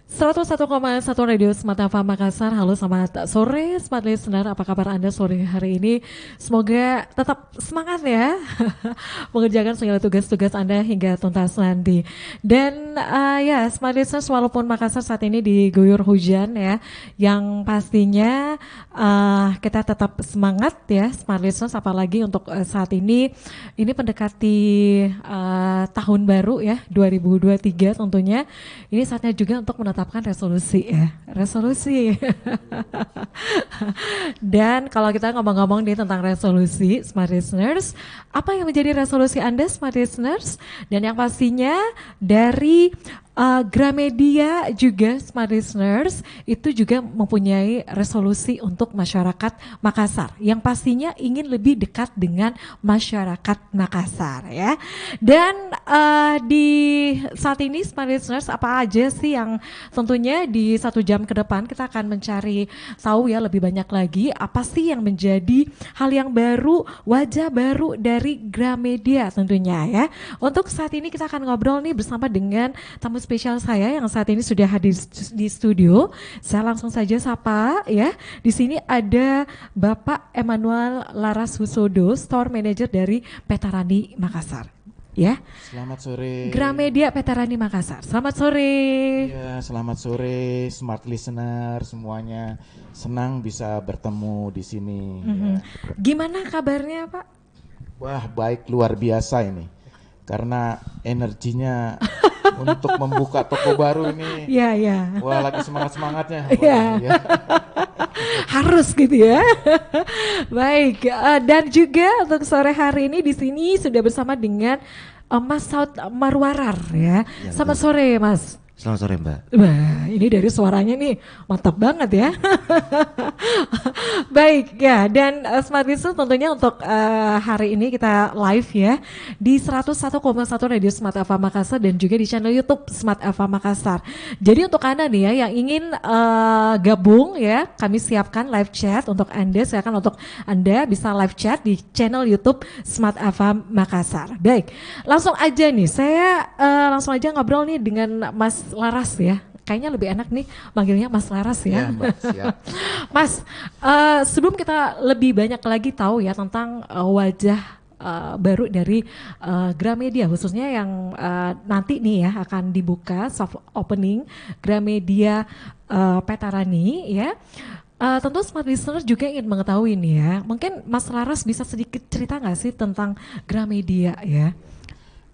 101,1 Radio Smart FM Makassar. Halo, selamat sore Smart Listener. Apa kabar Anda sore hari ini? Semoga tetap semangat ya mengerjakan segala tugas-tugas Anda hingga tuntas nanti. Dan ya Smart Listeners, walaupun Makassar saat ini diguyur hujan ya, yang pastinya kita tetap semangat ya Smart Listeners, apalagi untuk saat ini mendekati tahun baru ya 2023 tentunya. Ini saatnya juga untuk menetapkan resolusi ya, resolusi. Dan kalau kita ngomong-ngomong nih tentang resolusi Smart Listeners, apa yang menjadi resolusi Anda Smart Listeners? Dan yang pastinya dari Gramedia juga Smart Listeners itu juga mempunyai resolusi untuk masyarakat Makassar yang pastinya ingin lebih dekat dengan masyarakat Makassar ya. Dan di saat ini Smart Listeners, apa aja sih yang tentunya di 1 jam ke depan kita akan mencari tahu ya lebih banyak lagi apa sih yang menjadi hal yang baru, wajah baru dari Gramedia tentunya ya. Untuk saat ini kita akan ngobrol nih bersama dengan tamu spesial saya yang saat ini sudah hadir di studio. Saya langsung saja sapa ya. Di sini ada Bapak Emmanuel Laras Husodo, Store Manager dari Petarani Makassar. Ya. Selamat sore. Gramedia Petarani Makassar. Selamat sore. Ya, selamat sore Smart Listener semuanya. Senang bisa bertemu di sini. Ya. Gimana kabarnya, Pak? Wah, baik, luar biasa ini. Karena energinya untuk membuka toko baru ini. Iya, iya. Wah, lagi semangat-semangatnya. Iya. Ya. Harus gitu ya. Baik, dan juga untuk sore hari ini di sini sudah bersama dengan Mas Saud Marwarar ya. Ya, Selamat betul. sore, Mas. Selamat sore Mbak. Wah, ini dari suaranya nih mantap banget ya. Baik ya, dan Smart Listener tentunya untuk hari ini kita live ya di 101,1 Radio Smart FM Makassar dan juga di channel YouTube Smart FM Makassar. Jadi untuk Anda nih ya yang ingin gabung ya, kami siapkan live chat untuk Anda. Silakan untuk Anda bisa live chat di channel YouTube Smart FM Makassar. Baik, langsung aja nih saya langsung aja ngobrol nih dengan Mas Laras ya. Kayaknya lebih enak nih manggilnya Mas Laras ya. Ya, Mbak, siap. Mas, sebelum kita lebih banyak lagi tahu ya tentang wajah baru dari Gramedia, khususnya yang nanti nih ya akan dibuka soft opening Gramedia Petarani ya. Tentu Smart Listener juga ingin mengetahui nih ya. Mungkin Mas Laras bisa sedikit cerita nggak sih tentang Gramedia ya?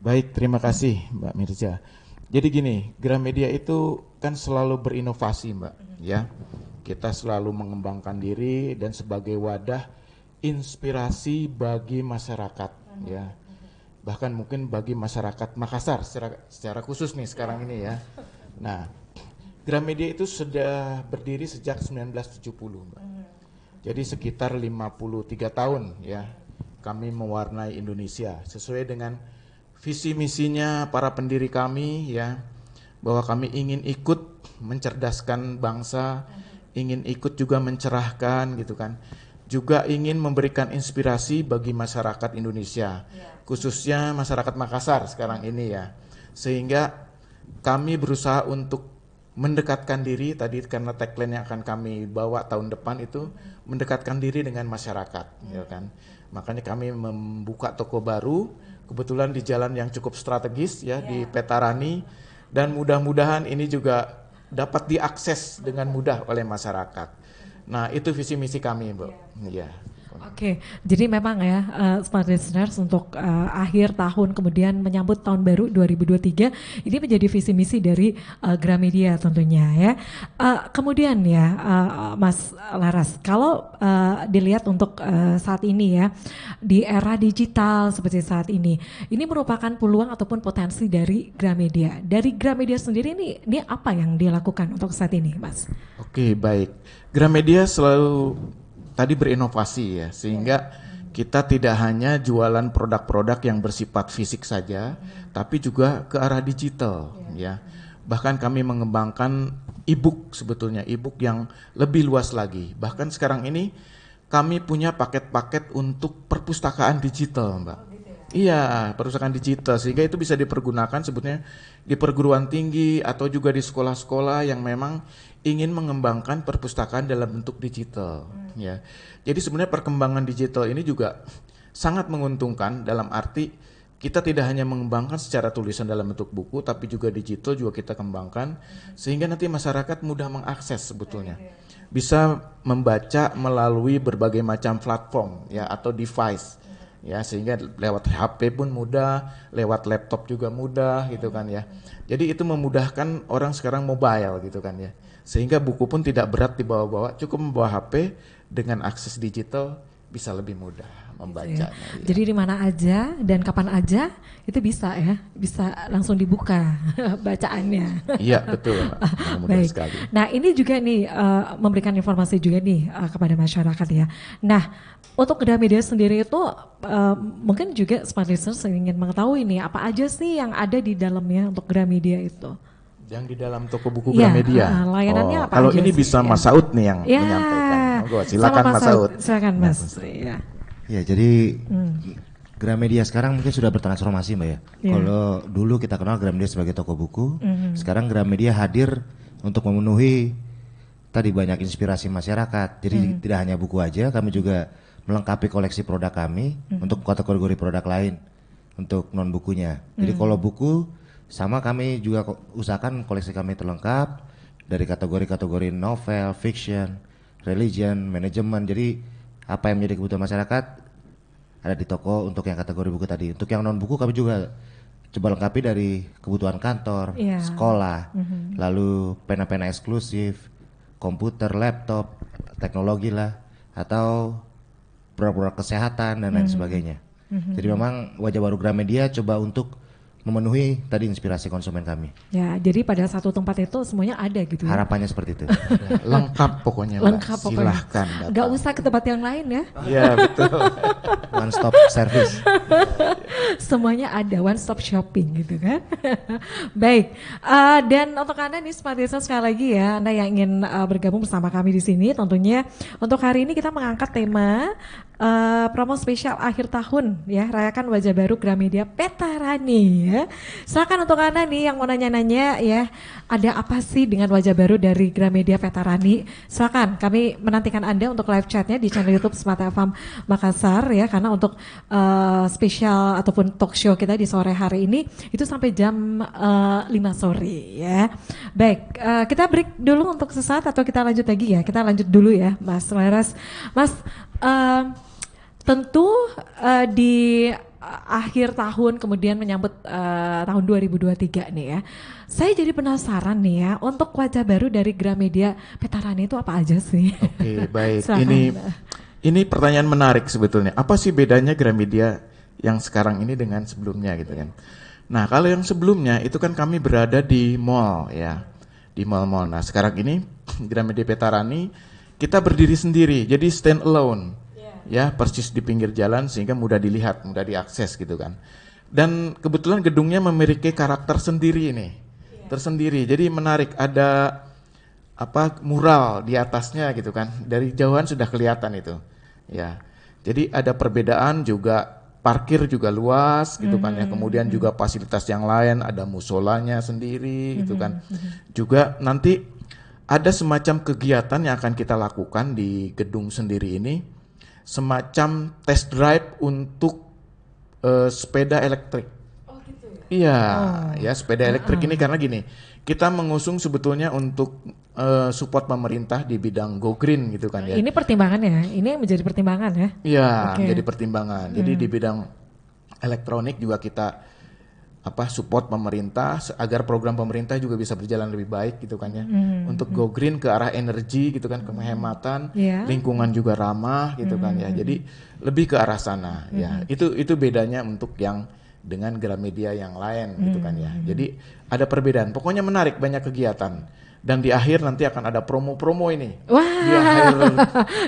Baik, terima kasih Mbak Mirza. Jadi gini, Gramedia itu kan selalu berinovasi Mbak, ya. Kita selalu mengembangkan diri dan sebagai wadah inspirasi bagi masyarakat, ya. Bahkan mungkin bagi masyarakat Makassar secara khusus nih sekarang ini ya. Nah, Gramedia itu sudah berdiri sejak 1970 Mbak. Jadi sekitar 53 tahun ya kami mewarnai Indonesia sesuai dengan visi misinya para pendiri kami ya, bahwa kami ingin ikut mencerdaskan bangsa, ingin ikut juga mencerahkan gitu kan, juga ingin memberikan inspirasi bagi masyarakat Indonesia, khususnya masyarakat Makassar sekarang ini ya, sehingga kami berusaha untuk mendekatkan diri tadi karena tagline yang akan kami bawa tahun depan itu mendekatkan diri dengan masyarakat, ya kan. Makanya kami membuka toko baru kebetulan di jalan yang cukup strategis ya di Petarani, dan mudah-mudahan ini juga dapat diakses dengan mudah oleh masyarakat. Nah, itu visi misi kami, Bu. Ya. Oke, jadi memang ya Smart Listeners untuk akhir tahun kemudian menyambut tahun baru 2023 ini menjadi visi misi dari Gramedia tentunya ya. Kemudian ya Mas Laras, kalau dilihat untuk saat ini ya di era digital seperti saat ini merupakan peluang ataupun potensi dari Gramedia. Dari Gramedia sendiri ini apa yang dilakukan untuk saat ini, Mas? Oke, baik. Gramedia selalu tadi berinovasi ya, sehingga kita tidak hanya jualan produk-produk yang bersifat fisik saja, tapi juga ke arah digital ya. Bahkan kami mengembangkan e-book, sebetulnya e-book yang lebih luas lagi. Bahkan sekarang ini kami punya paket-paket untuk perpustakaan digital, Mbak. Iya, perpustakaan digital sehingga itu bisa dipergunakan sebetulnya di perguruan tinggi atau juga di sekolah-sekolah yang memang ingin mengembangkan perpustakaan dalam bentuk digital. Ya, jadi sebenarnya perkembangan digital ini juga sangat menguntungkan dalam arti kita tidak hanya mengembangkan secara tulisan dalam bentuk buku, tapi juga digital juga kita kembangkan sehingga nanti masyarakat mudah mengakses sebetulnya. Bisa membaca melalui berbagai macam platform ya atau device. Ya, sehingga lewat HP pun mudah, lewat laptop juga mudah gitu kan ya. Jadi itu memudahkan orang sekarang mobile gitu kan ya. Sehingga buku pun tidak berat dibawa-bawa, cukup membawa HP dengan akses digital bisa lebih mudah membacanya. Ya. Jadi di mana aja dan kapan aja itu bisa ya, bisa langsung dibuka bacaannya. Iya betul, mudah Baik. sekali. Nah ini juga nih memberikan informasi juga nih kepada masyarakat ya. Nah untuk Gramedia sendiri itu mungkin juga smart listeners ingin mengetahui nih apa aja sih yang ada di dalamnya untuk Gramedia itu. Yang di dalam toko buku Ya, Gramedia. layanannya apa kalau aja ini sih? bisa Ya. Mas Saud nih yang Ya, menyampaikan. Monggo, silakan sama Mas Saud. Silakan Mas. Ya. Ya, jadi Gramedia sekarang mungkin sudah bertransformasi Mbak ya. Kalau dulu kita kenal Gramedia sebagai toko buku, sekarang Gramedia hadir untuk memenuhi tadi banyak inspirasi masyarakat. Jadi tidak hanya buku aja, kami juga melengkapi koleksi produk kami untuk kategori produk lain untuk non bukunya. Jadi kalau buku sama kami juga usahakan koleksi kami terlengkap dari kategori-kategori novel, fiction, religion, manajemen. Jadi apa yang menjadi kebutuhan masyarakat ada di toko untuk yang kategori buku tadi. Untuk yang non buku kami juga coba lengkapi dari kebutuhan kantor, sekolah, lalu pena-pena eksklusif, komputer, laptop, teknologi lah, atau produk-produk kesehatan dan lain sebagainya. Jadi memang wajah baru Gramedia coba untuk memenuhi tadi inspirasi konsumen kami. Ya, jadi pada satu tempat itu semuanya ada gitu. Harapannya seperti itu. Lengkap pokoknya. Lengkap Mbak. pokoknya. Silahkan datang. Gak usah ke tempat yang lain ya. Iya betul. One stop service. Semuanya ada, one stop shopping gitu kan. Baik, dan untuk Anda nih Smart Listeners sekali lagi ya, Anda yang ingin bergabung bersama kami di sini tentunya untuk hari ini kita mengangkat tema promo spesial akhir tahun ya, rayakan wajah baru Gramedia Petarani ya. Silakan untuk Anda nih yang mau nanya-nanya ya, ada apa sih dengan wajah baru dari Gramedia Petarani? Silakan, kami menantikan Anda untuk live chatnya di channel YouTube Smart FM Makassar ya, karena untuk spesial ataupun talk show kita di sore hari ini itu sampai jam 5 sore ya. Baik, kita break dulu untuk sesaat atau kita lanjut lagi ya? Kita lanjut dulu ya Mas Laras. Mas, tentu di akhir tahun kemudian menyambut tahun 2023 nih ya. Saya jadi penasaran nih ya, untuk wajah baru dari Gramedia Petarani itu apa aja sih? Oke, baik. Silakan. Ini pertanyaan menarik sebetulnya. Apa sih bedanya Gramedia yang sekarang ini dengan sebelumnya gitu kan? Nah, kalau yang sebelumnya itu kan kami berada di mall ya. Di mall-mall. Nah, sekarang ini Gramedia Petarani kita berdiri sendiri, jadi stand alone. Ya, persis di pinggir jalan sehingga mudah dilihat, mudah diakses gitu kan. Dan kebetulan gedungnya memiliki karakter sendiri ini. Tersendiri. Jadi menarik, ada mural di atasnya gitu kan. Dari jauhan sudah kelihatan itu. Ya. Jadi ada perbedaan juga, parkir juga luas gitu kan ya. Kemudian juga fasilitas yang lain, ada musolanya sendiri gitu kan. Juga nanti ada semacam kegiatan yang akan kita lakukan di gedung sendiri ini, semacam test drive untuk sepeda elektrik. Oh gitu ya? Iya, ya sepeda elektrik ini karena gini, kita mengusung sebetulnya untuk support pemerintah di bidang go green gitu kan ya. Ini pertimbangannya, ini yang menjadi pertimbangan ya? Iya, menjadi pertimbangan. Jadi di bidang elektronik juga kita support pemerintah agar program pemerintah juga bisa berjalan lebih baik gitu kan ya. Untuk go green ke arah energi gitu kan, kehematan, lingkungan juga ramah gitu kan ya. Jadi lebih ke arah sana ya. Itu bedanya untuk yang dengan Gramedia yang lain gitu kan ya. Jadi ada perbedaan. Pokoknya menarik, banyak kegiatan. Dan di akhir nanti akan ada promo-promo ini. Wah, Di akhir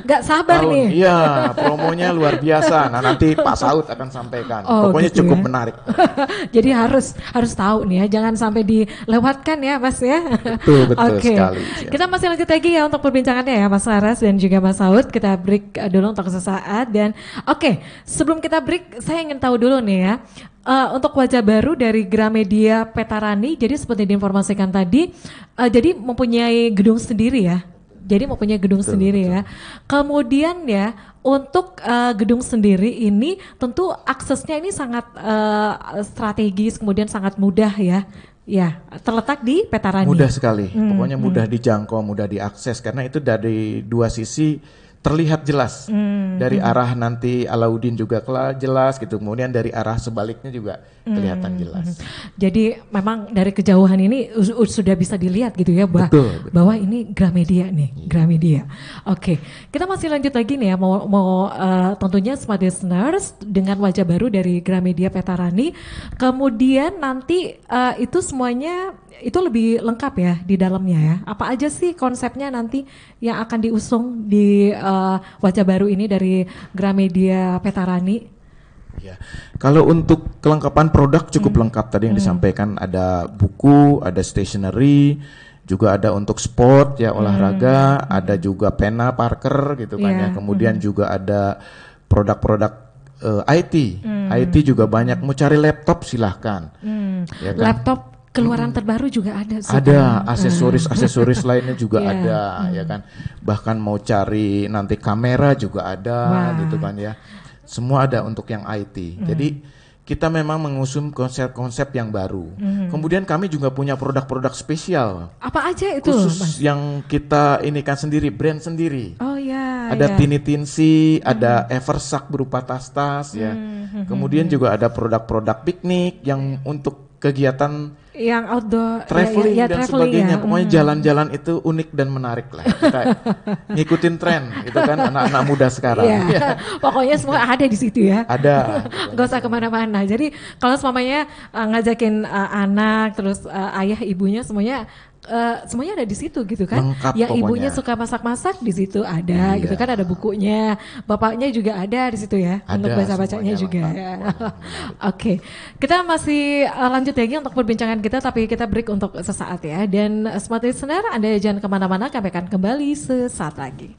nggak sabar tahun. nih. Iya, promonya luar biasa. Nah, nanti Pak Saud akan sampaikan. Oh, Pokoknya gitu cukup ya. menarik. Jadi harus tahu nih ya, jangan sampai dilewatkan ya Mas ya. Betul Oke. sekali. Kita masih lanjut lagi ya untuk perbincangannya ya Mas Laras dan juga Mas Saud. Kita break dulu untuk sesaat dan oke, sebelum kita break saya ingin tahu dulu nih ya. Untuk wajah baru dari Gramedia Petarani, jadi seperti diinformasikan tadi, jadi mempunyai gedung sendiri ya. Jadi mempunyai gedung sendiri ya. Kemudian ya untuk gedung sendiri ini tentu aksesnya ini sangat strategis, kemudian sangat mudah ya. Ya, terletak di Petarani. Mudah sekali. Pokoknya mudah dijangkau, mudah diakses karena itu dari dua sisi terlihat jelas. Dari arah nanti Alauddin juga jelas gitu. Kemudian dari arah sebaliknya juga kelihatan jelas. Jadi memang dari kejauhan ini sudah bisa dilihat gitu ya Betul. bahwa ini Gramedia nih, Gramedia. Oke, kita masih lanjut lagi nih ya mau tentunya smart listeners dengan wajah baru dari Gramedia Petarani. Kemudian nanti itu semuanya itu lebih lengkap ya di dalamnya ya. Apa aja sih konsepnya nanti yang akan diusung di wajah baru ini dari Gramedia Petarani? Ya. Kalau untuk kelengkapan produk cukup lengkap tadi yang disampaikan, ada buku, ada stationery, juga ada untuk sport ya olahraga, ada juga pena Parker gitu kan ya. Kemudian juga ada produk-produk IT. IT juga banyak. Mau cari laptop silahkan. Ya kan? Laptop keluaran terbaru juga ada. Ada aksesoris lainnya juga ada ya kan. Bahkan mau cari nanti kamera juga ada gitu kan ya. Semua ada untuk yang IT. Jadi kita memang mengusung konsep-konsep yang baru. Kemudian kami juga punya produk-produk spesial. Apa aja itu? Khusus yang kita ini kan sendiri, brand sendiri. Oh ya. Ada Tini Tinsi, ada Eversack berupa tas-tas ya. Kemudian juga ada produk-produk piknik yang untuk kegiatan yang outdoor, traveling dan sebagainya. ya. Pokoknya jalan-jalan itu unik dan menarik lah. Kita ngikutin tren, itu kan anak-anak muda sekarang. Ya. Pokoknya semua ada di situ ya. Ada. Gak usah kemana-mana. Jadi kalau semuanya ngajakin anak, terus ayah ibunya semuanya ada di situ gitu kan. Lengkap yang pokoknya. Ibunya suka masak-masak di situ ada gitu kan, ada bukunya. Bapaknya juga ada di situ ya, Ada, untuk baca-bacanya semuanya juga lengkap. ya. Oke. Kita masih lanjut lagi untuk perbincangan kita, tapi kita break untuk sesaat ya. Dan smart listener, Anda jangan kemana-mana, kami akan kembali sesaat lagi.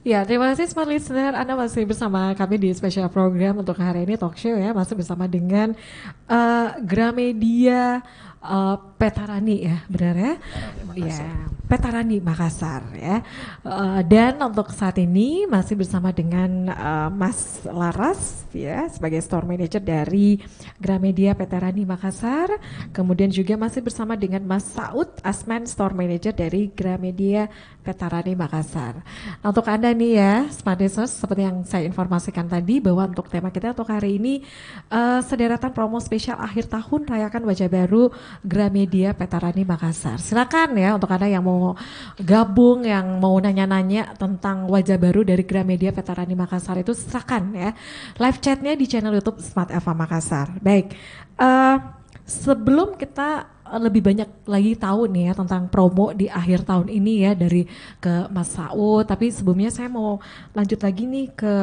Ya, terima kasih Smart Listener. Anda masih bersama kami di special program untuk hari ini talk show ya. Masih bersama dengan Gramedia Petarani ya, benar ya? Ya, Petarani Makassar ya. Dan untuk saat ini masih bersama dengan Mas Laras ya sebagai store manager dari Gramedia Petarani Makassar. Kemudian juga masih bersama dengan Mas Saud Asman, store manager dari Gramedia Petarani Makassar. Nah, untuk Anda nih ya, Smart Listeners, seperti yang saya informasikan tadi bahwa untuk tema kita untuk hari ini sederetan promo spesial akhir tahun rayakan wajah baru Gramedia Petarani Makassar. Silakan ya untuk Anda yang mau gabung, yang mau nanya-nanya tentang wajah baru dari Gramedia Petarani Makassar itu silakan ya. Live chatnya di channel YouTube Smart Eva Makassar. Baik, sebelum kita lebih banyak lagi tahu nih ya tentang promo di akhir tahun ini ya dari ke Mas Saud, tapi sebelumnya saya mau lanjut lagi nih ke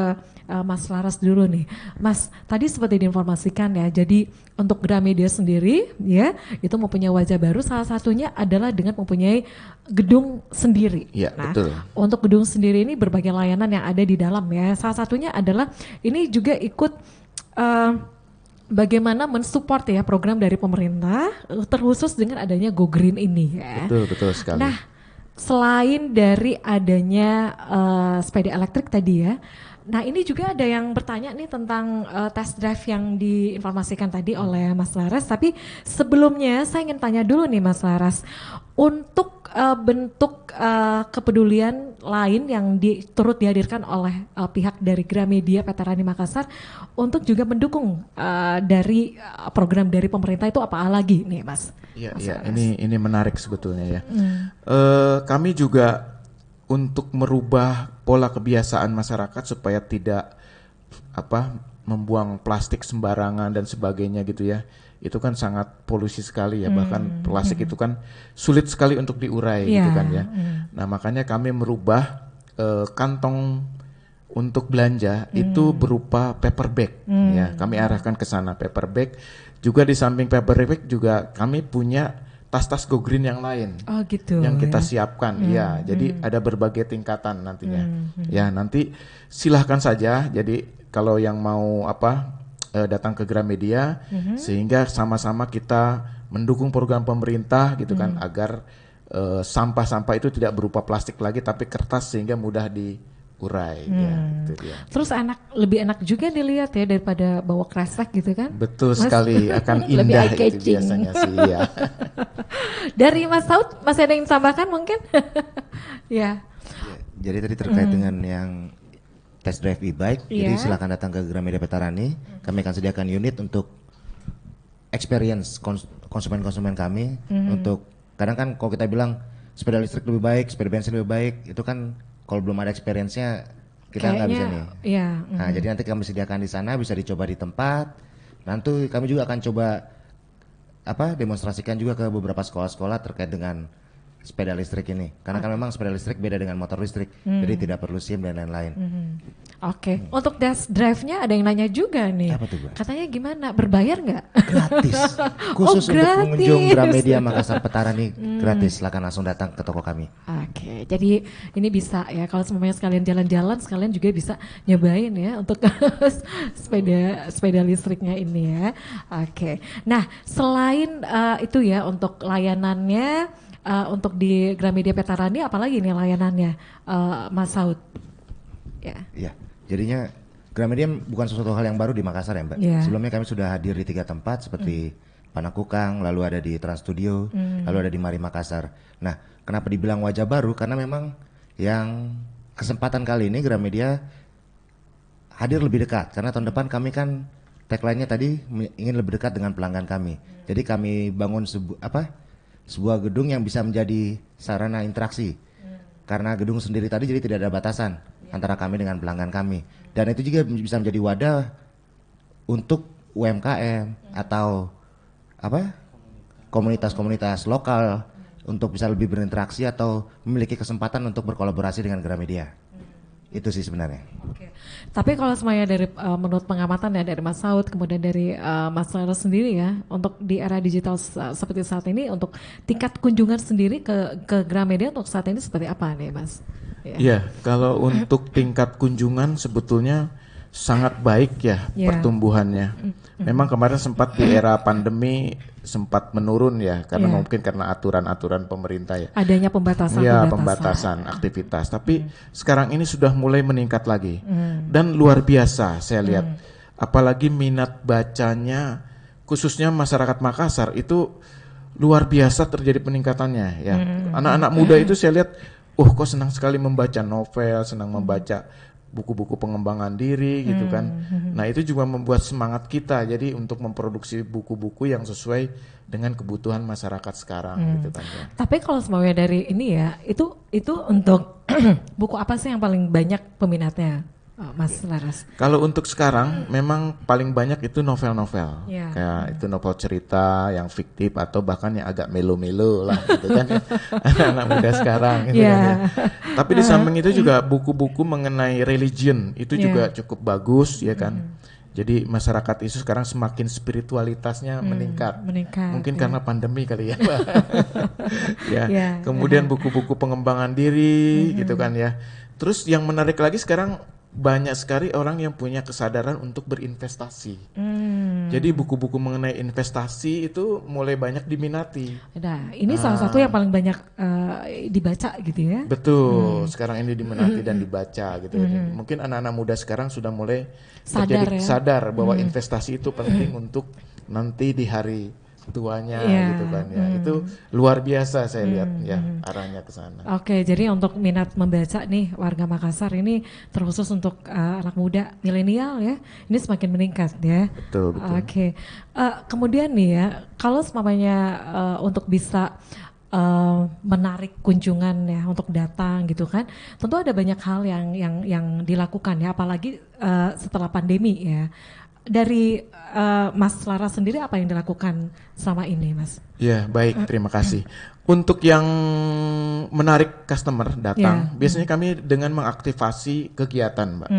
Mas Laras dulu nih. Mas, tadi seperti diinformasikan ya, jadi untuk Gramedia sendiri ya itu mempunyai wajah baru, salah satunya adalah dengan mempunyai gedung sendiri. Ya, nah, betul. untuk gedung sendiri ini berbagai layanan yang ada di dalam ya. Salah satunya adalah ini juga ikut bagaimana mensupport ya program dari pemerintah terkhusus dengan adanya Go Green ini ya. Betul sekali. Nah, selain dari adanya sepeda elektrik tadi ya, nah ini juga ada yang bertanya nih tentang test drive yang diinformasikan tadi oleh Mas Laras. Tapi sebelumnya saya ingin tanya dulu nih Mas Laras, untuk bentuk kepedulian lain yang turut dihadirkan oleh pihak dari Gramedia Petarani Makassar untuk juga mendukung dari program dari pemerintah itu apa lagi nih Mas? Iya, ini menarik sebetulnya ya. Kami juga untuk merubah pola kebiasaan masyarakat supaya tidak membuang plastik sembarangan dan sebagainya gitu ya. Itu kan sangat polusi sekali ya, bahkan plastik itu kan sulit sekali untuk diurai gitu kan ya. Nah, makanya kami merubah kantong untuk belanja itu berupa paper bag ya. Kami arahkan ke sana paper bag. Juga di samping paper bag juga kami punya tas-tas Go Green yang lain. Oh gitu. Yang kita siapkan. Ya, jadi ada berbagai tingkatan nantinya. Ya, nanti silahkan saja. Jadi kalau yang mau datang ke Gramedia sehingga sama-sama kita mendukung program pemerintah gitu kan agar sampah-sampah itu tidak berupa plastik lagi tapi kertas sehingga mudah diurai ya, itu dia. Terus lebih enak juga dilihat ya daripada bawa kresek gitu kan? Betul sekali, akan indah itu biasanya sih ya. Dari Mas Saud masih ada yang tambahkan mungkin? Ya. Jadi tadi terkait dengan yang test drive e-bike, jadi silakan datang ke Gramedia Petarani. Kami akan sediakan unit untuk experience konsumen-konsumen kami. Untuk kadang kan kalau kita bilang sepeda listrik lebih baik, sepeda bensin lebih baik, itu kan kalau belum ada experience-nya kita nggak bisa nih. Iya. Nah, jadi nanti kami sediakan di sana, bisa dicoba di tempat. Nanti kami juga akan coba demonstrasikan juga ke beberapa sekolah-sekolah terkait dengan sepeda listrik ini, karena kan memang sepeda listrik beda dengan motor listrik, jadi tidak perlu SIM dan lain-lain. Oke. Untuk test drive-nya ada yang nanya juga nih. Apa tuh, Mbak? Katanya gimana? Berbayar nggak? Gratis. Khusus untuk gratis. pengunjung Gramedia Makassar Petarani gratis. Silakan langsung datang ke toko kami. Oke. Jadi ini bisa ya kalau semuanya sekalian jalan-jalan, sekalian juga bisa nyobain ya untuk sepeda listriknya ini ya. Oke. Nah, selain itu ya untuk layanannya untuk di Gramedia Petarani apalagi nih layanannya Mas Saud? Ya, jadinya Gramedia bukan sesuatu hal yang baru di Makassar ya Mbak. Sebelumnya kami sudah hadir di 3 tempat seperti Panakukang, lalu ada di Trans Studio, lalu ada di Mari Makassar. Nah, kenapa dibilang wajah baru? Karena memang yang kesempatan kali ini Gramedia hadir lebih dekat. Karena tahun depan kami kan tagline-nya tadi ingin lebih dekat dengan pelanggan kami. Jadi kami bangun sebuah gedung yang bisa menjadi sarana interaksi. Karena gedung sendiri tadi jadi tidak ada batasan antara kami dengan pelanggan kami. Dan itu juga bisa menjadi wadah untuk UMKM atau komunitas-komunitas lokal untuk bisa lebih berinteraksi atau memiliki kesempatan untuk berkolaborasi dengan Gramedia. Itu sih sebenarnya. Oke. Tapi kalau semuanya dari menurut pengamatan ya dari Mas Saud kemudian dari Mas Laras sendiri ya untuk di era digital seperti saat ini untuk tingkat kunjungan sendiri ke Gramedia untuk saat ini seperti apa nih Mas? Iya, kalau untuk tingkat kunjungan sebetulnya sangat baik ya pertumbuhannya. Memang kemarin sempat di era pandemi sempat menurun ya, karena mungkin karena aturan-aturan pemerintah ya. Adanya pembatasan. Ya, pembatasan aktivitas. Tapi sekarang ini sudah mulai meningkat lagi. Dan luar biasa saya lihat. Apalagi minat bacanya, khususnya masyarakat Makassar itu luar biasa terjadi peningkatannya ya. Anak-anak muda itu saya lihat, kok senang sekali membaca novel, senang membaca buku-buku pengembangan diri gitu kan. Nah itu juga membuat semangat kita jadi untuk memproduksi buku-buku yang sesuai dengan kebutuhan masyarakat sekarang gitu kan ya. Tapi kalau semuanya dari ini ya, itu untuk buku apa sih yang paling banyak peminatnya, Mas Laras? Kalau untuk sekarang memang paling banyak itu novel-novel, kayak itu novel cerita yang fiktif atau bahkan yang agak melo-melo lah gitu kan ya. Anak muda sekarang gitu kan ya. Tapi di samping itu juga buku-buku mengenai religion itu juga cukup bagus ya kan. Jadi masyarakat itu sekarang semakin spiritualitasnya meningkat. Mungkin karena pandemi kali ya. Kemudian buku-buku pengembangan diri gitu kan ya. Terus yang menarik lagi sekarang banyak sekali orang yang punya kesadaran untuk berinvestasi. Jadi buku-buku mengenai investasi itu mulai banyak diminati. Nah, ini salah satu yang paling banyak dibaca gitu ya. Betul, sekarang ini diminati dan dibaca gitu. Mungkin anak-anak muda sekarang sudah mulai sadar bahwa investasi itu penting untuk nanti di hari tuanya gitu kan ya. Itu luar biasa saya lihat ya arahnya ke sana. Oke, jadi untuk minat membaca nih warga Makassar ini terkhusus untuk anak muda milenial ya, ini semakin meningkat ya. Betul. Oke. Kemudian nih ya, kalau semuanya untuk bisa menarik kunjungan ya untuk datang gitu kan, tentu ada banyak hal yang dilakukan ya, apalagi setelah pandemi ya. Dari Mas Laras sendiri apa yang dilakukan selama ini, Mas? Ya, baik, terima kasih. Untuk yang menarik customer datang, biasanya kami dengan mengaktifasi kegiatan, Mbak.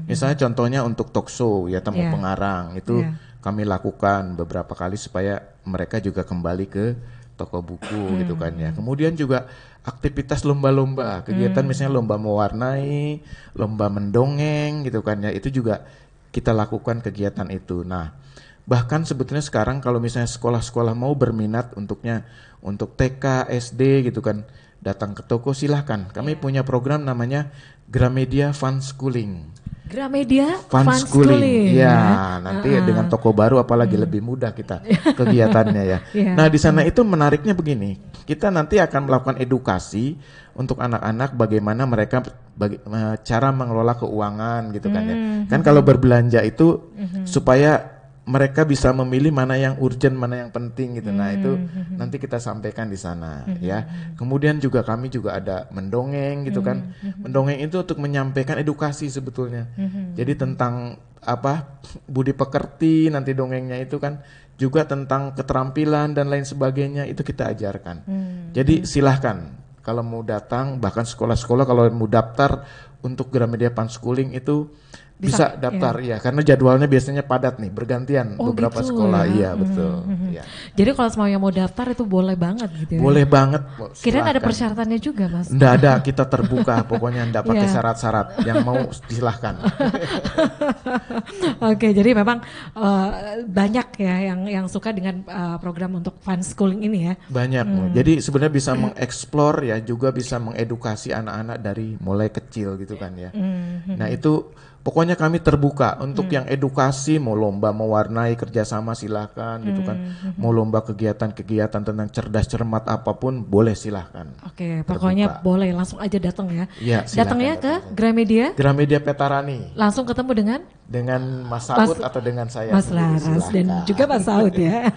Misalnya contohnya untuk talk show ya, temu pengarang itu kami lakukan beberapa kali supaya mereka juga kembali ke toko buku gitu kan ya. Kemudian juga aktivitas lomba-lomba, kegiatan misalnya lomba mewarnai, lomba mendongeng gitu kan ya. Itu juga kita lakukan kegiatan itu. Nah, bahkan sebetulnya sekarang kalau misalnya sekolah-sekolah mau berminat untuk TK, SD gitu kan, datang ke toko silahkan. Kami punya program namanya Gramedia Fun Schooling. Gramedia Fun Schooling. Ya, nanti dengan toko baru apalagi lebih mudah kita kegiatannya ya. Nah, di sana itu menariknya begini. Kita nanti akan melakukan edukasi untuk anak-anak bagaimana mereka cara mengelola keuangan gitu kan ya. Kan kalau berbelanja itu supaya mereka bisa memilih mana yang urgent, mana yang penting gitu. Nah, itu nanti kita sampaikan di sana ya. Kemudian juga kami juga ada mendongeng gitu kan. Mendongeng itu untuk menyampaikan edukasi sebetulnya. Jadi tentang budi pekerti nanti dongengnya itu kan, juga tentang keterampilan dan lain sebagainya itu kita ajarkan. Jadi silahkan kalau mau datang, bahkan sekolah-sekolah kalau mau daftar untuk Gramedia Fun Schooling itu bisa daftar ya, karena jadwalnya biasanya padat nih, bergantian beberapa gitu sekolah ya? Iya betul. Ya. Jadi kalau semuanya mau daftar itu boleh banget gitu ya? Boleh banget. Kirain ada persyaratannya juga, Mas? Nggak ada, kita terbuka pokoknya, nggak pakai syarat-syarat, yang mau silahkan. Oke, jadi memang banyak ya yang suka dengan program untuk fun schooling ini ya? Banyak, jadi sebenarnya bisa mengeksplor ya, juga bisa mengedukasi anak-anak dari mulai kecil gitu kan ya. Nah itu pokoknya kami terbuka untuk yang edukasi, mau lomba mewarnai kerjasama silahkan gitu kan, mau lomba kegiatan-kegiatan tentang cerdas cermat apapun boleh silahkan. Oke, pokoknya boleh langsung aja datang ya. Iya, datangnya ke Gramedia? Gramedia Petarani. Langsung ketemu dengan Mas Saud atau dengan saya. Mas Laras dan juga Mas Saud ya.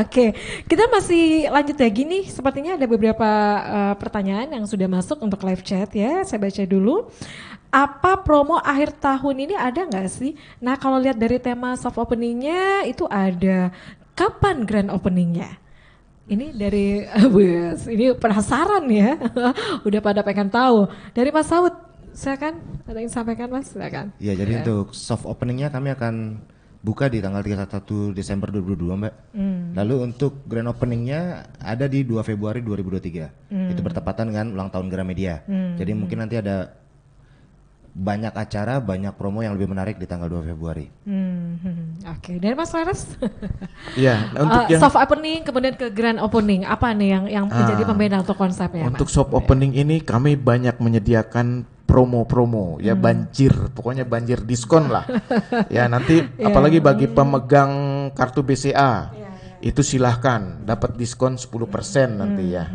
Oke, kita masih lanjut lagi nih. Sepertinya ada beberapa pertanyaan yang sudah masuk untuk live chat ya. Saya baca dulu. Apa promo akhir tahun ini ada nggak sih? Nah kalau lihat dari tema soft openingnya itu ada. Kapan grand openingnya? Ini dari ini penasaran ya. Udah pada pengen tahu. Dari Mas Saud, silakan ada yang sampaikan Mas, silakan. Iya, jadi untuk soft openingnya kami akan buka di tanggal 31 Desember 2022 Mbak. Lalu untuk grand openingnya ada di 2 Februari 2023. Itu bertepatan dengan ulang tahun Gramedia. Jadi mungkin nanti ada banyak acara, banyak promo yang lebih menarik di tanggal 2 Februari. Oke, dari Mas Laras? Iya, untuk yang soft opening kemudian ke grand opening, apa nih yang menjadi pembeda untuk konsepnya? untuk Mas? soft opening ini kami banyak menyediakan promo-promo ya, banjir, pokoknya banjir diskon lah. Ya nanti apalagi bagi pemegang kartu BCA itu silahkan dapat diskon 10% nanti ya.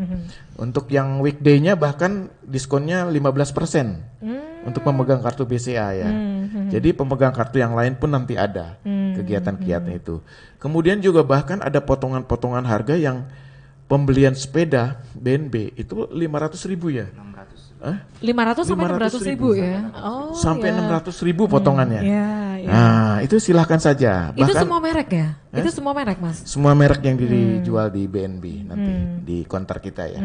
Untuk yang weekday-nya bahkan diskonnya 15% untuk pemegang kartu BCA ya. Jadi pemegang kartu yang lain pun nanti ada kegiatan-kegiatan itu. Kemudian juga bahkan ada potongan-potongan harga yang pembelian sepeda BNB itu 500.000 ya. 500 sampai 600.000 ya? Oh, sampai ya. 600.000 potongannya. Ya. Nah, itu silahkan saja. Itu Bahkan semua merek ya? Itu semua merek, Mas? semua merek yang dijual di BNB nanti di counter kita ya.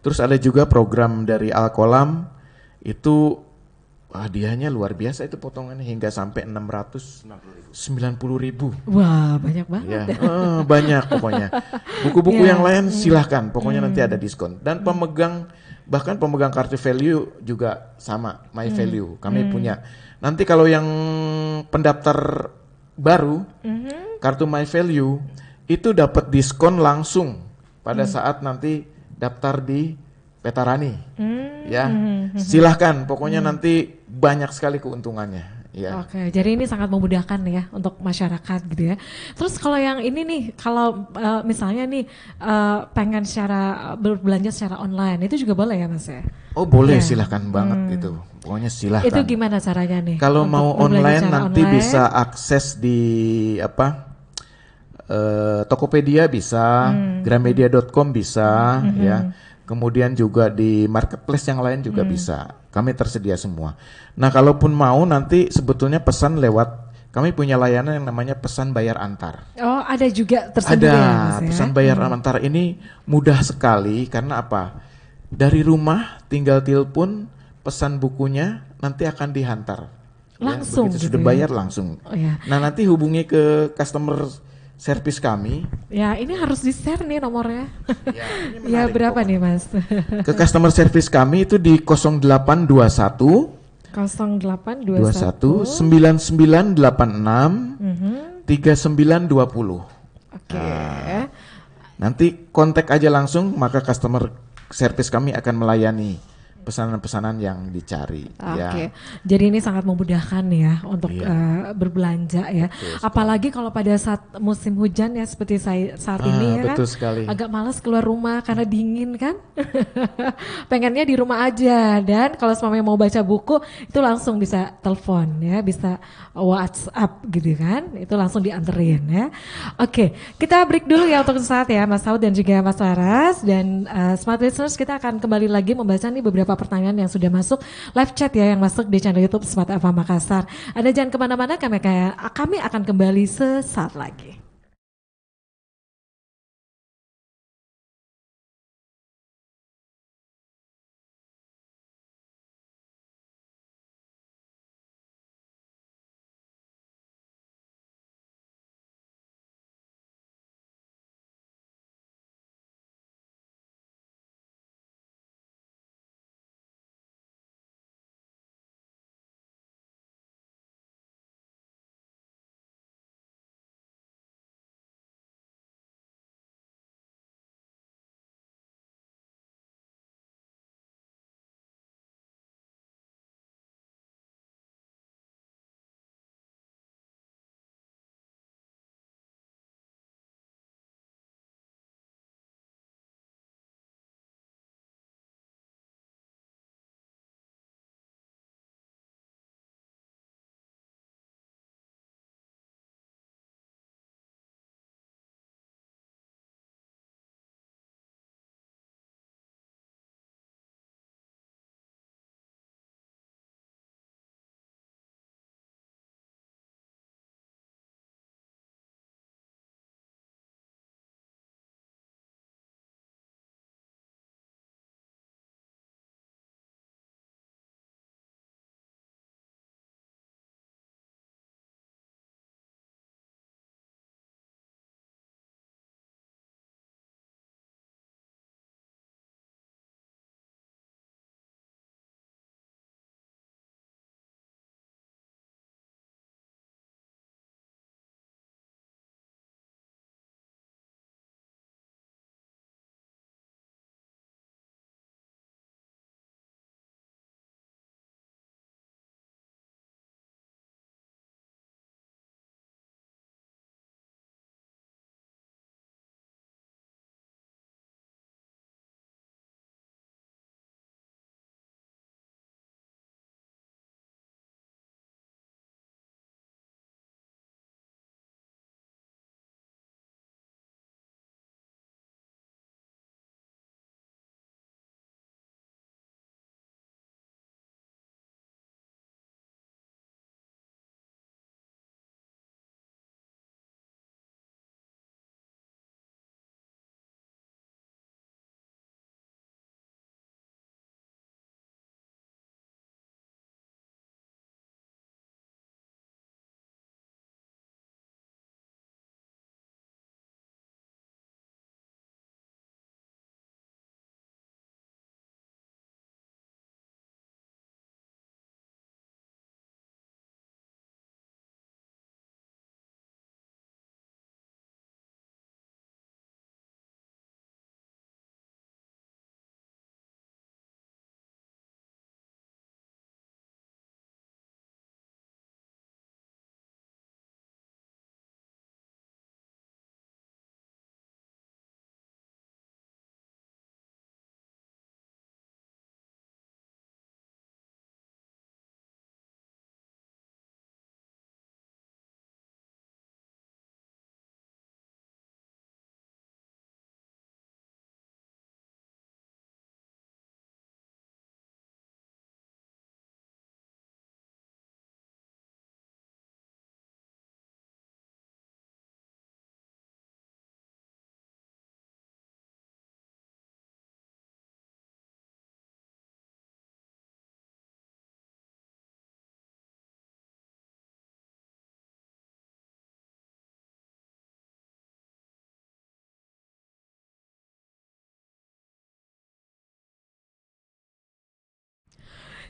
Terus ada juga program dari Alkolam itu hadiahnya luar biasa, itu potongannya hingga sampai 690.000. Wah, banyak banget. Ya, banyak pokoknya. Buku-buku yang lain silahkan, pokoknya nanti ada diskon. Dan bahkan pemegang kartu value juga sama, My Value. Kami punya. Nanti kalau yang pendaftar baru, kartu My Value itu dapat diskon langsung pada saat nanti daftar di Petarani. Ya, silahkan. Pokoknya nanti banyak sekali keuntungannya. Ya. Oke, jadi ini sangat memudahkan ya untuk masyarakat gitu ya. Terus kalau yang ini nih, kalau misalnya nih pengen berbelanja secara online, itu juga boleh ya Mas ya? Oh boleh, Ya. silahkan banget itu. Pokoknya silahkan. Itu gimana caranya nih? Kalau untuk mau berbelanja online secara nanti online? bisa akses di Tokopedia bisa, Gramedia.com bisa, ya. Kemudian juga di marketplace yang lain juga bisa. Kami tersedia semua. Nah, kalaupun mau nanti sebetulnya pesan lewat, kami punya layanan yang namanya pesan bayar antar. Oh, ada juga tersendiri ya Mas ya? Pesan bayar antar ini mudah sekali karena apa? Dari rumah tinggal telepon, pesan bukunya nanti akan dihantar. Langsung begitu gitu sudah ya? bayar langsung. Oh, ya. Nah, nanti hubungi ke customer service kami. Ya, ini harus di-share nih nomornya. Ya, ini Ya, menarik berapa pokoknya. nih Mas? Ke customer service kami itu di 0821 0821 9986 3920. Oke. Nanti kontak aja langsung, maka customer service kami akan melayani pesanan-pesanan yang dicari. Oke, Ya. jadi ini sangat memudahkan ya untuk Iya. berbelanja ya. Apalagi kalau pada saat musim hujan ya seperti saat ini ya kan, betul sekali. agak malas keluar rumah karena dingin kan. Pengennya di rumah aja, dan kalau semuanya mau baca buku itu langsung bisa telepon ya, bisa WhatsApp gitu kan, itu langsung dianterin ya. Oke, kita break dulu ya untuk saat ya Mas Saud dan juga Mas Laras, dan Smart Listeners kita akan kembali lagi membaca nih beberapa pertanyaan yang sudah masuk live chat ya, yang masuk di channel YouTube Smart FM Makassar. Anda jangan kemana-mana, kami akan kembali sesaat lagi.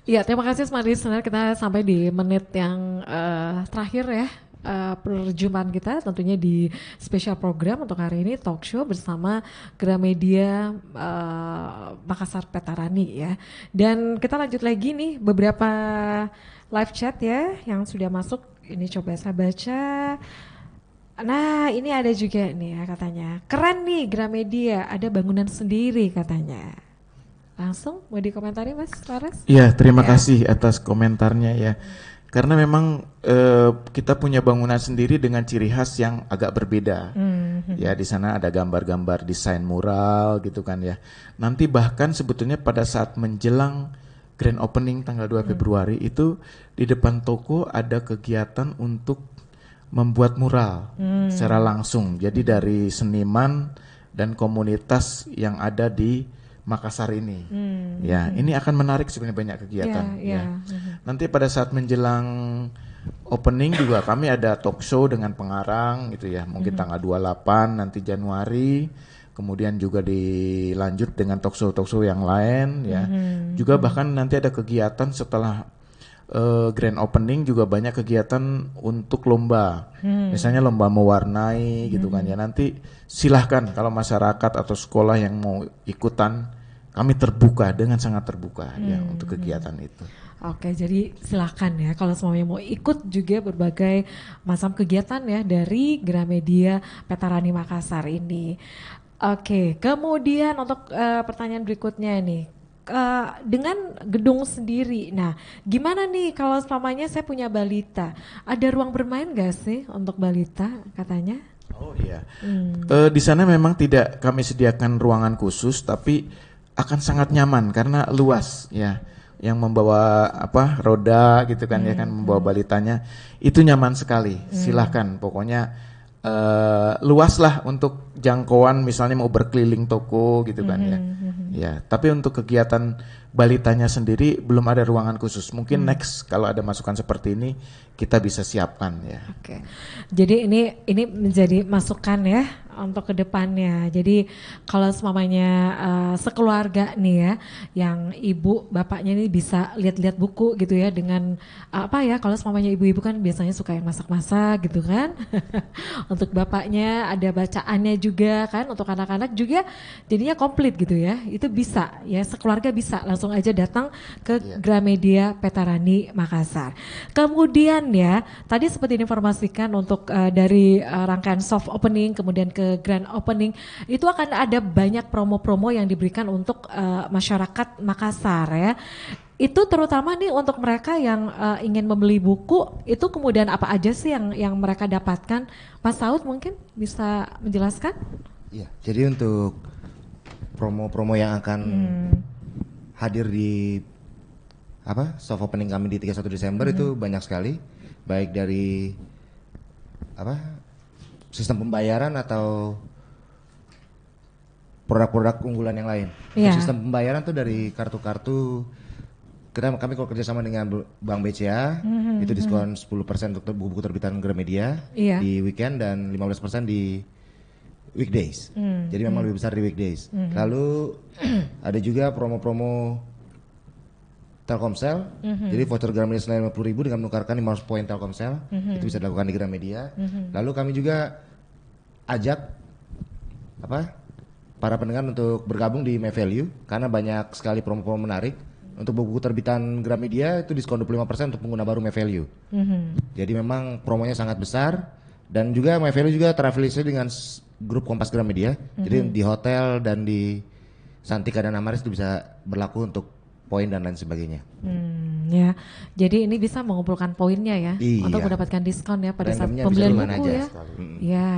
Iya, terima kasih Smart Listener. Kita sampai di menit yang terakhir ya. Perjumpaan kita tentunya di spesial program untuk hari ini talk show bersama Gramedia Makassar Petarani ya. Dan kita lanjut lagi nih beberapa live chat ya yang sudah masuk. Ini coba saya baca. Nah ini ada juga nih ya katanya. Keren nih Gramedia, ada bangunan sendiri katanya. Langsung mau dikomentari Mas Laras? Iya, terima kasih atas komentarnya ya. Karena memang kita punya bangunan sendiri dengan ciri khas yang agak berbeda. Ya, di sana ada gambar-gambar desain mural gitu kan ya. Nanti bahkan sebetulnya pada saat menjelang grand opening tanggal 2 Februari itu di depan toko ada kegiatan untuk membuat mural secara langsung. Jadi dari seniman dan komunitas yang ada di Makassar ini, ya ini akan menarik sebenarnya banyak kegiatan. Nanti pada saat menjelang opening juga kami ada talk show dengan pengarang gitu ya, mungkin tanggal 28 nanti Januari, kemudian juga dilanjut dengan talk show yang lain ya. Juga bahkan nanti ada kegiatan setelah grand opening juga banyak kegiatan untuk lomba, misalnya lomba mewarnai gitu kan ya. Nanti silahkan kalau masyarakat atau sekolah yang mau ikutan, kami terbuka dengan sangat terbuka ya untuk kegiatan itu. Oke, jadi silakan ya kalau semuanya mau ikut juga berbagai macam kegiatan ya dari Gramedia Petarani Makassar ini. Oke, kemudian untuk pertanyaan berikutnya nih. Dengan gedung sendiri, nah gimana nih kalau selamanya saya punya balita, ada ruang bermain gak sih untuk balita katanya? Oh iya, di sana memang tidak kami sediakan ruangan khusus, tapi akan sangat nyaman karena luas ya. Yang membawa roda gitu kan ya kan, membawa balitanya itu nyaman sekali. Silahkan, pokoknya luas lah untuk jangkauan misalnya mau berkeliling toko gitu kan ya. Ya, tapi untuk kegiatan balitanya sendiri belum ada ruangan khusus. Mungkin next kalau ada masukan seperti ini kita bisa siapkan ya. Oke. Jadi ini menjadi masukan ya untuk kedepannya. Jadi kalau semuanya sekeluarga nih ya, yang ibu bapaknya ini bisa lihat-lihat buku gitu ya dengan kalau semuanya ibu-ibu kan biasanya suka yang masak-masak gitu kan. Untuk bapaknya ada bacaannya juga kan, untuk anak-anak juga jadinya komplit gitu ya. Itu bisa ya, sekeluarga bisa langsung aja datang ke Gramedia Petarani Makassar. Kemudian ya, tadi seperti diinformasikan untuk dari rangkaian soft opening kemudian ke grand opening itu akan ada banyak promo-promo yang diberikan untuk masyarakat Makassar ya. Itu terutama nih untuk mereka yang ingin membeli buku, itu kemudian apa aja sih yang mereka dapatkan? Mas Saud mungkin bisa menjelaskan? Iya, jadi untuk promo-promo yang akan hadir di soft opening kami di 31 Desember itu banyak sekali, baik dari sistem pembayaran atau produk-produk unggulan yang lain. Untuk sistem pembayaran tuh dari kartu-kartu, kami kalau kerjasama dengan Bank BCA itu diskon 10% untuk buku-buku terbitan Gramedia di weekend dan 15% di weekdays. Jadi memang lebih besar di weekdays. Lalu ada juga promo-promo Telkomsel. Jadi voucher Gramedia senilai 50.000 dengan menukarkan 500 poin Telkomsel. Itu bisa dilakukan di Gramedia. Lalu kami juga ajak para pendengar untuk bergabung di My Value karena banyak sekali promo-promo menarik. Untuk buku terbitan Gramedia itu diskon 25% untuk pengguna baru My Value. Jadi memang promonya sangat besar dan juga My Value juga terafiliasi dengan grup Kompas Gramedia. Jadi di hotel dan di Santika dan Amaris itu bisa berlaku untuk poin dan lain sebagainya. Ya, jadi ini bisa mengumpulkan poinnya ya untuk mendapatkan diskon ya pada saat pembelian buku ya. Ya,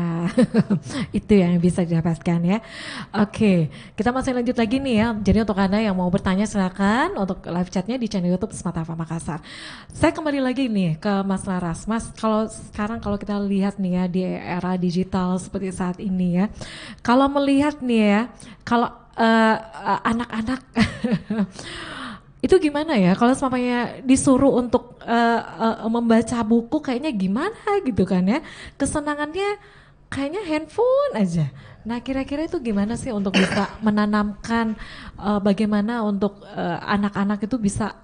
itu yang bisa didapatkan ya. Oke, kita masih lanjut lagi nih ya. Jadi untuk Anda yang mau bertanya silakan untuk live chatnya di channel YouTube Smart Alpha Makassar. Saya kembali lagi nih ke Mas Laras. Mas, kalau kita lihat nih ya di era digital seperti saat ini ya. Kalau melihat nih ya, kalau anak-anak itu gimana ya kalau semuanya disuruh untuk membaca buku kayaknya gimana gitu kan ya, kesenangannya kayaknya handphone aja Nah, kira-kira itu gimana sih untuk bisa menanamkan bagaimana untuk anak-anak itu bisa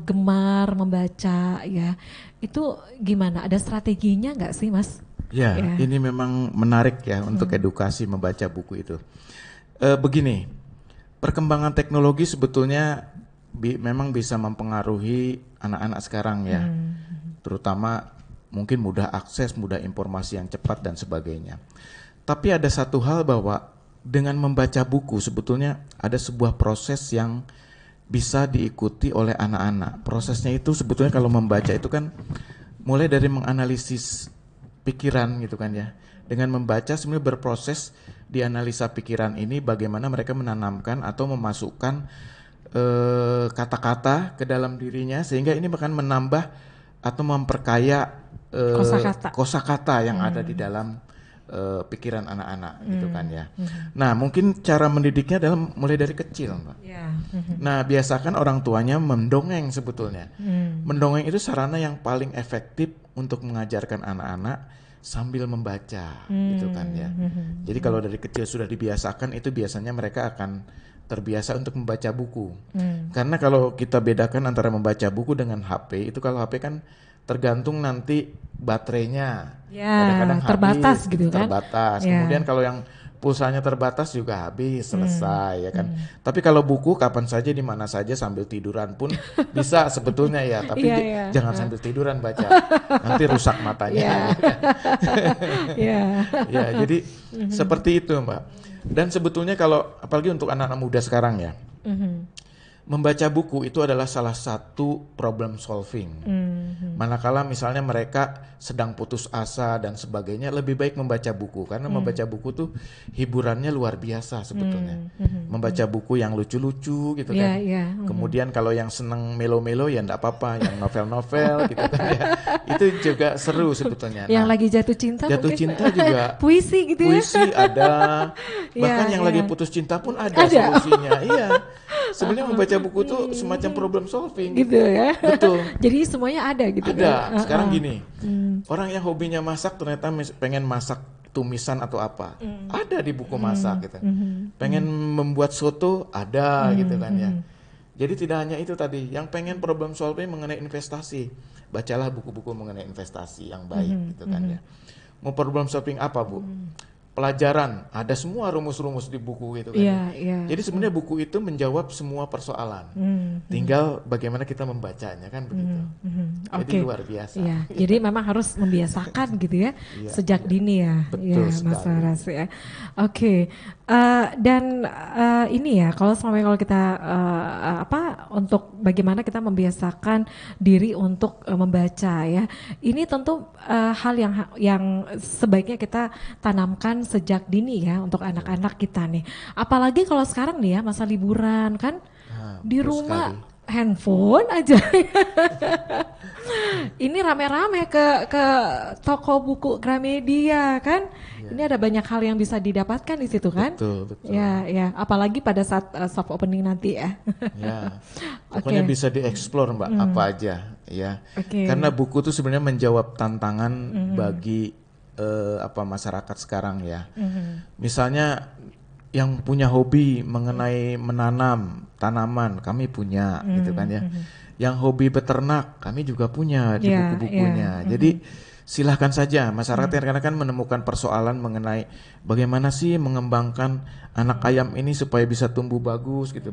gemar membaca ya? Itu gimana? Ada strateginya nggak sih, Mas? Ya, ini memang menarik ya untuk edukasi membaca buku itu. Begini, perkembangan teknologi sebetulnya memang bisa mempengaruhi anak-anak sekarang ya, terutama mungkin mudah akses, mudah informasi yang cepat dan sebagainya. Tapi ada satu hal bahwa dengan membaca buku sebetulnya ada sebuah proses yang bisa diikuti oleh anak-anak. Prosesnya itu sebetulnya kalau membaca itu kan mulai dari menganalisis pikiran gitu kan ya. Dengan membaca sebenarnya berproses di analisa pikiran ini bagaimana mereka menanamkan atau memasukkan kata-kata ke dalam dirinya sehingga ini akan menambah atau memperkaya kosakata yang ada di dalam pikiran anak-anak gitu kan ya. Nah mungkin cara mendidiknya adalah mulai dari kecil, Mbak. Nah biasakan orang tuanya mendongeng sebetulnya. Mendongeng itu sarana yang paling efektif untuk mengajarkan anak-anak sambil membaca gitu kan ya. Jadi kalau dari kecil sudah dibiasakan itu biasanya mereka akan terbiasa untuk membaca buku. Karena kalau kita bedakan antara membaca buku dengan HP, itu kalau HP kan tergantung nanti baterainya. Kadang-kadang terbatas habis, gitu kan. Terbatas. Kemudian kalau yang pulsanya terbatas juga habis, selesai ya kan. Tapi kalau buku kapan saja di mana saja sambil tiduran pun bisa sebetulnya ya, tapi jangan sambil tiduran baca. Nanti rusak matanya. Ya, jadi seperti itu, Mbak. Dan sebetulnya kalau apalagi untuk anak-anak muda sekarang ya. Membaca buku itu adalah salah satu problem solving. Manakala misalnya mereka sedang putus asa dan sebagainya, lebih baik membaca buku karena membaca buku tuh hiburannya luar biasa sebetulnya. Membaca buku yang lucu-lucu gitu kan. Kemudian kalau yang seneng melo-melo ya enggak apa-apa, yang novel-novel gitu kan ya. Itu juga seru sebetulnya. Yang lagi jatuh cinta jatuh mungkin. cinta juga puisi gitu ya. Puisi ada. Bahkan yang lagi putus cinta pun ada solusinya. Iya. Sebenarnya membaca buku itu semacam problem solving gitu ya. Betul. Jadi semuanya ada gitu. Ada. Sekarang gini, orang yang hobinya masak ternyata pengen masak tumisan atau apa, ada di buku masak gitu. Pengen membuat soto ada gitu kan ya. Jadi tidak hanya itu tadi, yang pengen problem solving mengenai investasi, bacalah buku-buku mengenai investasi yang baik gitu kan ya. Mau problem solving apa, Bu? Pelajaran, ada semua rumus-rumus di buku itu kan. Jadi sebenarnya buku itu menjawab semua persoalan. Tinggal bagaimana kita membacanya kan begitu. Jadi luar biasa. Jadi memang harus membiasakan gitu ya sejak dini ya. Betul Mas Laras ya. Dan ini ya kalau kita untuk bagaimana kita membiasakan diri untuk membaca ya. Ini tentu hal yang sebaiknya kita tanamkan sejak dini ya untuk anak-anak kita nih. Apalagi kalau sekarang nih ya masa liburan kan di rumah handphone aja. Ini rame-rame ke toko buku Gramedia kan. Ini ada banyak hal yang bisa didapatkan di situ kan. Betul. Ya. Apalagi pada saat soft opening nanti ya. Pokoknya bisa dieksplor Mbak apa aja ya. Karena buku itu sebenarnya menjawab tantangan bagi masyarakat sekarang ya. Misalnya yang punya hobi mengenai menanam tanaman, kami punya gitu kan ya. Yang hobi beternak, kami juga punya di buku-bukunya. Jadi silahkan saja masyarakat karena kan menemukan persoalan mengenai bagaimana sih mengembangkan anak ayam ini supaya bisa tumbuh bagus gitu.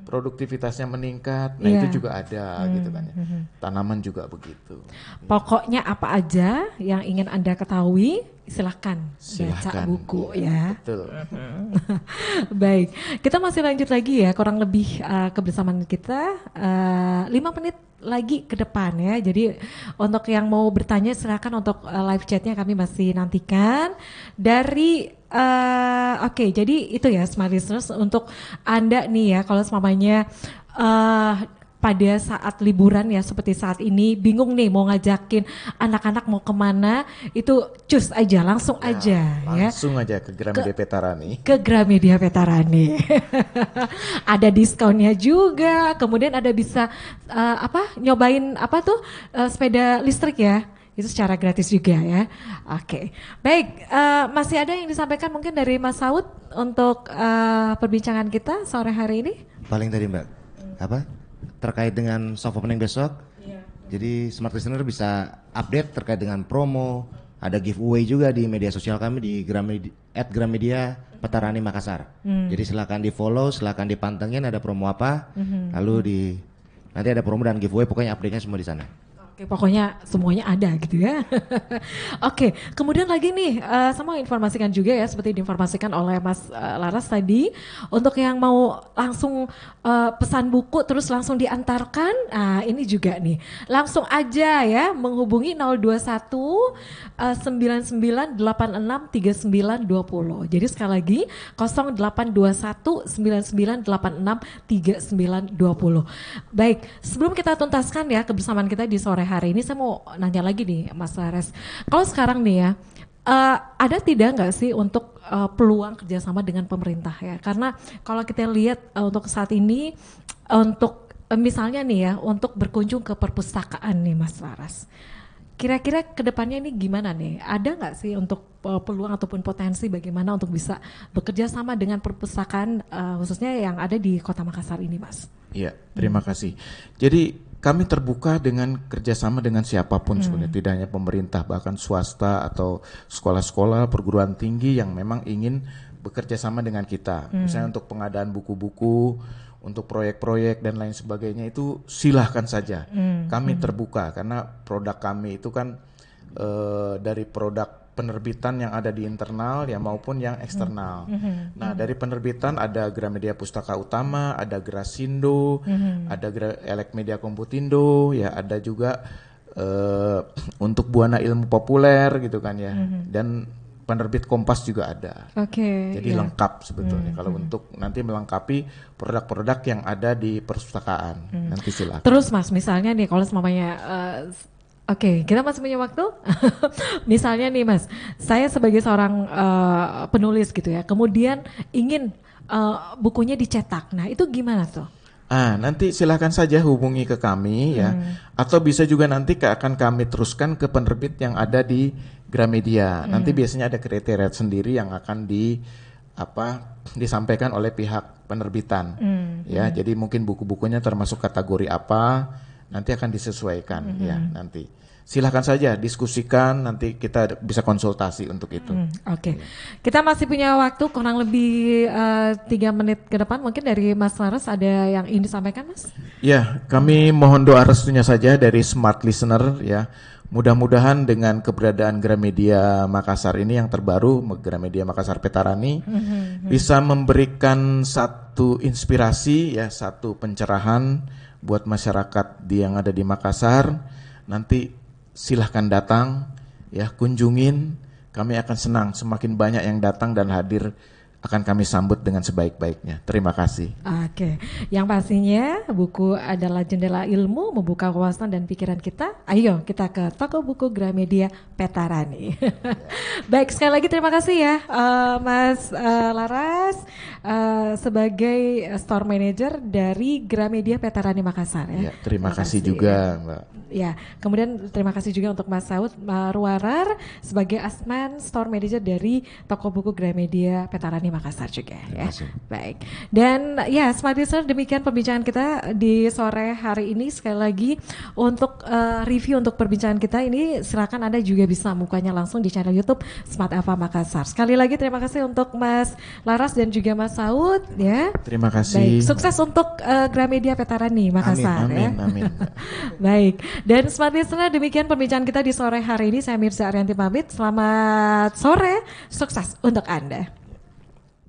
Produktivitasnya meningkat, nah itu juga ada gitu kan ya. Tanaman juga begitu. Pokoknya apa aja yang ingin Anda ketahui, silahkan baca buku ya. Betul. Baik, kita masih lanjut lagi ya, kurang lebih kebersamaan kita 5 menit lagi ke depan ya. Jadi untuk yang mau bertanya silakan untuk live chatnya kami masih nantikan dari jadi itu ya Smart Listeners untuk Anda nih ya kalau semuanya pada saat liburan ya seperti saat ini bingung nih mau ngajakin anak-anak mau kemana itu cus aja langsung aja ke Gramedia Petarani. Ke Gramedia Petarani. Ada diskonnya juga, kemudian ada bisa nyobain sepeda listrik ya. Itu secara gratis juga ya. Oke, baik. Masih ada yang disampaikan mungkin dari Mas Saud untuk perbincangan kita sore hari ini? Paling tadi Mbak, apa terkait dengan soft opening besok? Jadi smart listener bisa update terkait dengan promo, ada giveaway juga di media sosial kami di @gramedia Petarani Makassar. Jadi silakan di follow, silakan dipantengin ada promo apa, lalu nanti ada promo dan giveaway, pokoknya update-nya semua di sana. Oke, pokoknya semuanya ada gitu ya. Oke, kemudian lagi nih, saya mau informasikan juga ya, seperti diinformasikan oleh Mas Laras tadi, untuk yang mau langsung pesan buku terus langsung diantarkan, ini juga nih, langsung aja ya menghubungi 021 9986 3920. Jadi sekali lagi 0821 9986 3920. Baik, sebelum kita tuntaskan ya kebersamaan kita di sore hari ini, saya mau nanya lagi nih Mas Laras. Kalau sekarang nih ya, ada tidak nggak sih untuk peluang kerjasama dengan pemerintah ya? Karena kalau kita lihat untuk saat ini, untuk misalnya nih ya, untuk berkunjung ke perpustakaan nih Mas Laras. Kira-kira kedepannya ini gimana nih? Ada nggak sih untuk peluang ataupun potensi bagaimana untuk bisa bekerja sama dengan perpustakaan khususnya yang ada di Kota Makassar ini, Mas? Iya, terima kasih. Jadi kami terbuka dengan kerjasama dengan siapapun sebenarnya, tidak hanya pemerintah, bahkan swasta atau sekolah-sekolah perguruan tinggi yang memang ingin bekerja sama dengan kita. Misalnya untuk pengadaan buku-buku, untuk proyek-proyek dan lain sebagainya, itu silahkan saja. Kami terbuka karena produk kami itu kan dari produk penerbitan yang ada di internal ya maupun yang eksternal. Nah, dari penerbitan ada Gramedia Pustaka Utama, ada Grasindo, ada Elek Media Komputindo, ya ada juga untuk Buana Ilmu Populer gitu kan ya. Dan penerbit Kompas juga ada. Jadi lengkap sebetulnya kalau untuk nanti melengkapi produk-produk yang ada di perpustakaan. Nanti silakan. Terus Mas, misalnya nih kalau semuanya kita masih punya waktu. Misalnya nih Mas, saya sebagai seorang penulis gitu ya, kemudian ingin bukunya dicetak. Nah, itu gimana tuh? Nanti silakan saja hubungi ke kami ya, atau bisa juga nanti akan kami teruskan ke penerbit yang ada di Gramedia. Nanti biasanya ada kriteria sendiri yang akan disampaikan oleh pihak penerbitan. Ya, jadi mungkin buku-bukunya termasuk kategori apa, nanti akan disesuaikan ya nanti. Silahkan saja diskusikan, nanti kita bisa konsultasi untuk itu. Kita masih punya waktu kurang lebih 3 menit ke depan. Mungkin dari Mas Laras ada yang ingin disampaikan, Mas? Ya, kami mohon doa restunya saja dari Smart Listener ya. Mudah-mudahan dengan keberadaan Gramedia Makassar ini yang terbaru, Gramedia Makassar Petarani, bisa memberikan satu inspirasi ya, satu pencerahan buat masyarakat yang ada di Makassar. Nanti silahkan datang ya, kunjungin, kami akan senang semakin banyak yang datang dan hadir, akan kami sambut dengan sebaik-baiknya. Terima kasih. Yang pastinya buku adalah jendela ilmu, membuka wawasan dan pikiran kita. Ayo kita ke toko buku Gramedia Petarani. Baik, sekali lagi terima kasih ya Mas Laras sebagai store manager dari Gramedia Petarani Makassar ya. Terima kasih juga Mbak. Ya, kemudian terima kasih juga untuk Mas Saud Marwarar sebagai Asman store manager dari toko buku Gramedia Petarani Makassar juga ya. Baik. Dan ya, Smart Listener, demikian perbincangan kita di sore hari ini. Sekali lagi untuk review untuk perbincangan kita ini, silakan Anda juga bisa mukanya langsung di channel YouTube Smart Ava Makassar. Sekali lagi terima kasih untuk Mas Laras dan juga Mas Saud ya. Terima kasih. Baik, sukses untuk Gramedia Petarani Makassar. Amin. Baik. Dan Smart Listener, demikian perbincangan kita di sore hari ini. Saya Mirza Arianti pamit. Selamat sore, sukses untuk Anda.